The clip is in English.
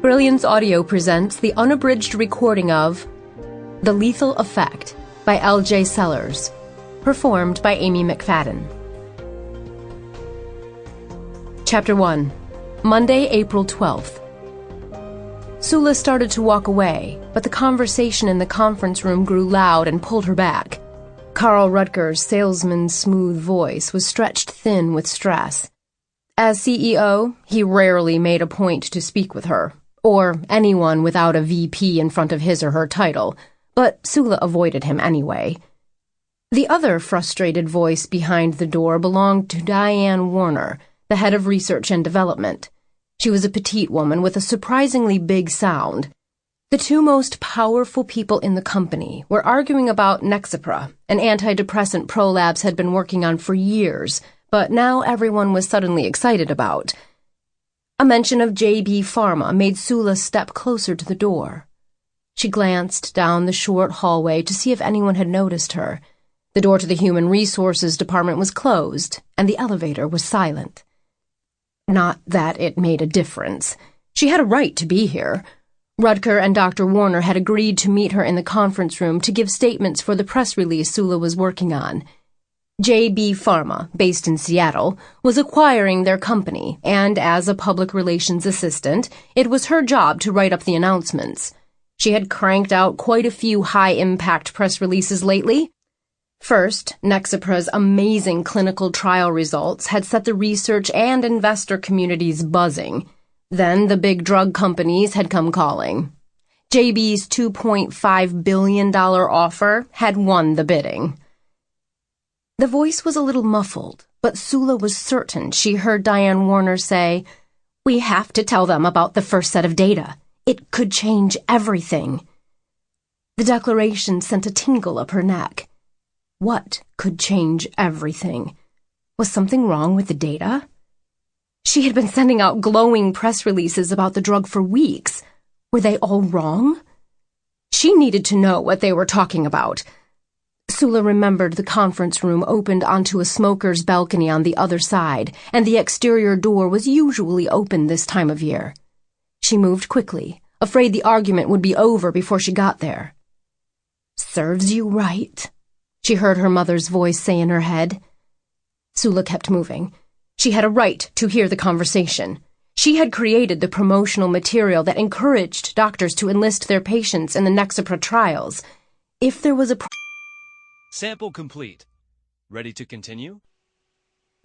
Brilliance Audio presents the unabridged recording of The Lethal Effect by L.J. Sellers, performed by Amy McFadden. Chapter 1. Monday, April 12th. Sula started to walk away, but the conversation in the conference room grew loud and pulled her back. Karl Rudker's salesman's smooth voice was stretched thin with stress. As CEO, he rarely made a point to speak with her, or anyone without a VP in front of his or her title, but Sula avoided him anyway. The other frustrated voice behind the door belonged to Diane Warner, the head of research and development. She was a petite woman with a surprisingly big sound. The two most powerful people in the company were arguing about Nexapra, an antidepressant Prolabs had been working on for years, but now everyone was suddenly excited about. A mention of JB Pharma made Sula step closer to the door. She glanced down the short hallway to see if anyone had noticed her. The door to the Human Resources Department was closed, and the elevator was silent. Not that it made a difference. She had a right to be here. Rudker and Dr. Warner had agreed to meet her in the conference room to give statements for the press release Sula was working on. JB Pharma, based in Seattle, was acquiring their company, and as a public relations assistant, it was her job to write up the announcements. She had cranked out quite a few high-impact press releases lately. First, Nexapra's amazing clinical trial results had set the research and investor communities buzzing. Then the big drug companies had come calling. JB's $2.5 billion offer had won the bidding. The voice was a little muffled, but Sula was certain she heard Diane Warner say, "We have to tell them about the first set of data. It could change everything." The declaration sent a tingle up her neck. What could change everything? Was something wrong with the data? She had been sending out glowing press releases about the drug for weeks. Were they all wrong? She needed to know what they were talking about. Sula remembered the conference room opened onto a smoker's balcony on the other side, and the exterior door was usually open this time of year. She moved quickly, afraid the argument would be over before she got there. "Serves you right," she heard her mother's voice say in her head. Sula kept moving. She had a right to hear the conversation. She had created the promotional material that encouraged doctors to enlist their patients in the Nexapra trials. If there was a Sample complete. Ready to continue?